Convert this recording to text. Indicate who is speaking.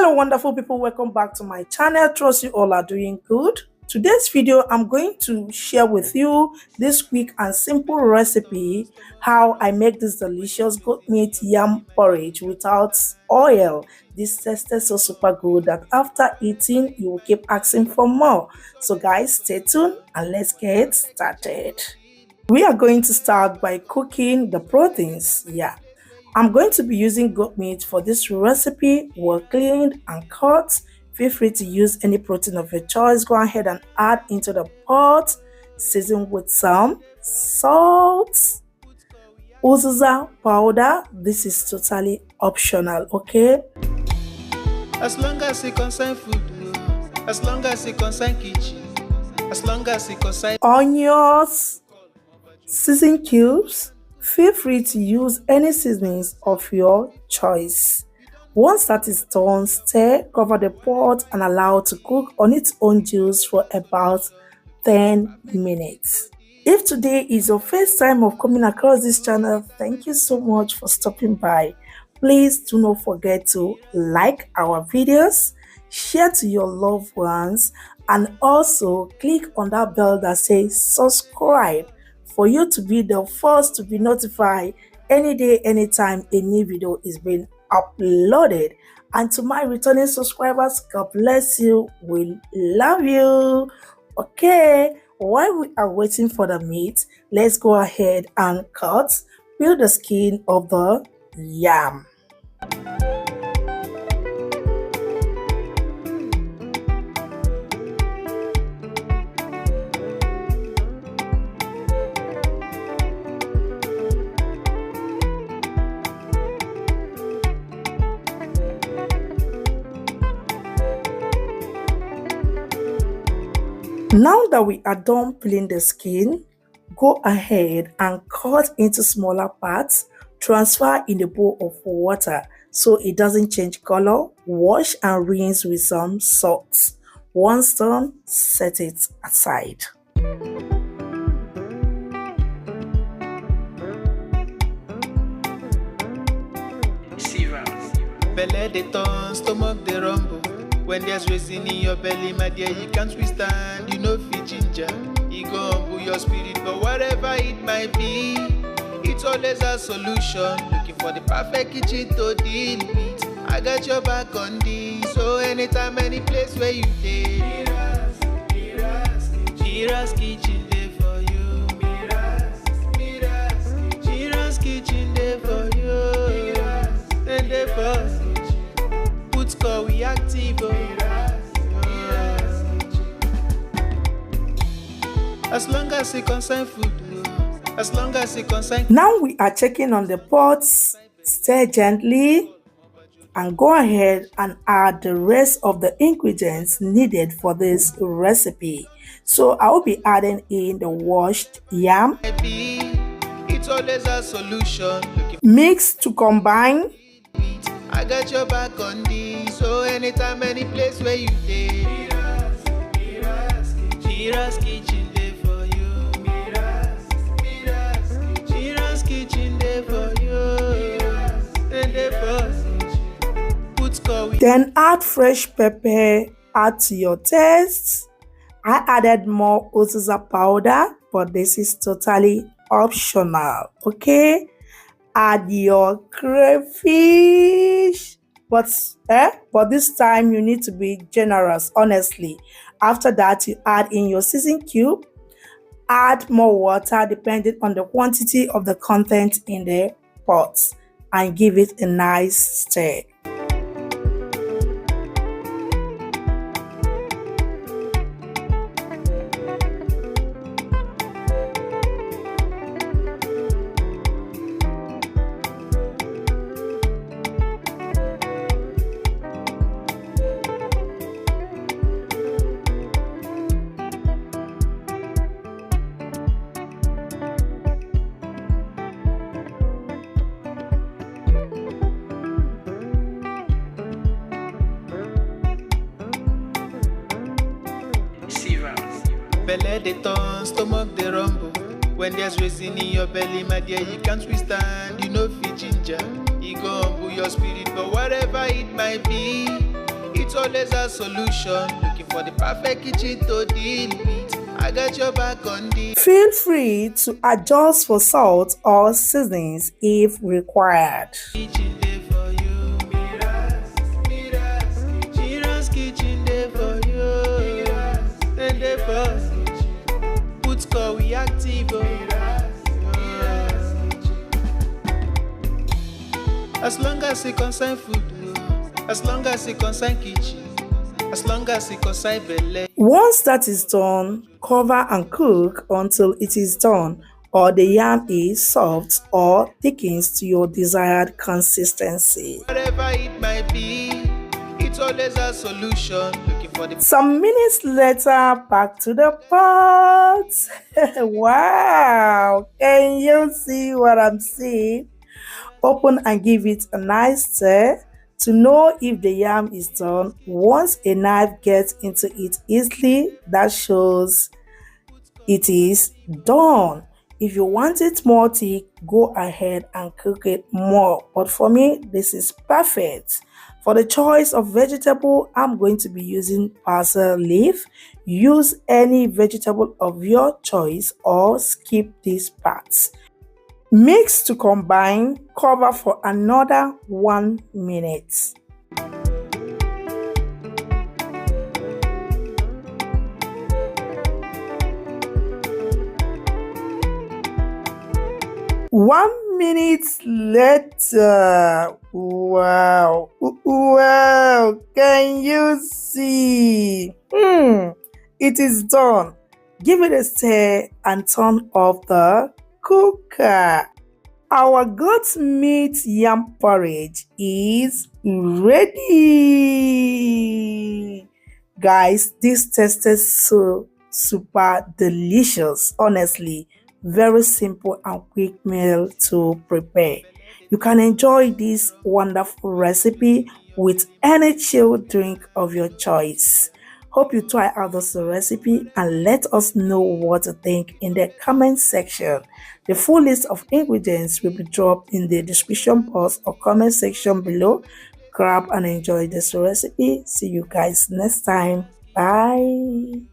Speaker 1: Hello wonderful people, welcome back to my channel. Trust you all are doing good. Today's video I'm going to share with you this quick and simple recipe how I make this delicious goat meat yam porridge without oil. This tasted so super good that after eating you will keep asking for more. So guys, stay tuned and let's get started. We are going to start by cooking the proteins. I'm going to be using goat meat for this recipe. Well cleaned and cut. Feel free to use any protein of your choice. Go ahead and add into the pot. Season with some salt, uziza powder. This is totally optional, okay?
Speaker 2: As long as it concerns food, as long as it concerns kitchen, as long as it concerns
Speaker 1: onions, season cubes. Feel free to use any seasonings of your choice. Once that is done, stir, cover the pot and allow it to cook on its own juice for about 10 minutes. If today is your first time of coming across this channel, thank you so much for stopping by. Please do not forget to like our videos, share to your loved ones, and also click on that bell that says subscribe, for you to be the first to be notified any day, anytime a new video is being uploaded. And to my returning subscribers, God bless you. We love you. Okay, while we are waiting for the meat, let's go ahead and peel the skin of the yam. Now that we are done peeling the skin, go ahead and cut into smaller parts. Transfer in a bowl of water so it doesn't change color. Wash and rinse with some salt. Once done, set it aside.
Speaker 2: belly they turn, stomach they rumble. When there's reason in your belly, my dear, you can't withstand. You know fit ginger, you go humble your spirit, but whatever it might be, it's always a solution. Looking for the perfect kitchen to deal with. I got your back on this, so anytime, any place where you stay. Mira's kitchen there for you. Mira's kitchen there for you. And there for put call we active. As long as it concerns food, as long as it concerns.
Speaker 1: Now we are checking on the pots. Stir gently and go ahead and add the rest of the ingredients needed for this recipe. So I will be adding in the washed yam.
Speaker 2: It's always a solution.
Speaker 1: Mix to combine.
Speaker 2: I got your back on this, so anytime, any place where you stay. Mira's kitchen there for you. Mira's kitchen there for you. And there for put curry.
Speaker 1: Then add fresh pepper. Add to your taste. I added more uziza powder, but this is totally optional. Okay. Add your crayfish, but this time you need to be generous, honestly. After that, you add in your season cube. Add more water depending on the quantity of the content in the pot, and give it a nice stir.
Speaker 2: Belly they turn, stomach they rumble. When there's reason in your belly, my dear, you can't withstand. You know fit ginger, you go humble your spirit, but whatever it might be, It's always a solution. Looking for the perfect kitchen to deal with. I got your back on this.
Speaker 1: Feel free to adjust for salt or seasonings if required.
Speaker 2: Kitchen day for you. Mira's kitchen day for you. And day for put call we active. As long as it concern food, as long as it concern kitchen, as long as it concern belle.
Speaker 1: Once that is done, cover and cook until it is done, or the yam is soft or thickens to your desired consistency.
Speaker 2: Whatever it might be, it's always a solution. Looking for the
Speaker 1: Some minutes later, back to the pot. Wow! Can you see what I'm seeing? Open and give it a nice stir to know if the yam is done. Once a knife gets into it easily, that shows it is done. If you want it more thick, go ahead and cook it more. But for me, this is perfect. For the choice of vegetable, I'm going to be using basil leaf. Use any vegetable of your choice or skip these parts. Mix to combine, cover for another 1 minute. One minute later, wow, can you see? It is done. Give it a stir and turn off the cooker. Our goat meat yam porridge is ready. Guys, this tasted so super delicious. Honestly, very simple and quick meal to prepare. You can enjoy this wonderful recipe with any chilled drink of your choice. Hope you try out this recipe and let us know what you think in the comment section. The full list of ingredients will be dropped in the description box or comment section below. Grab and enjoy this recipe. See you guys next time. Bye.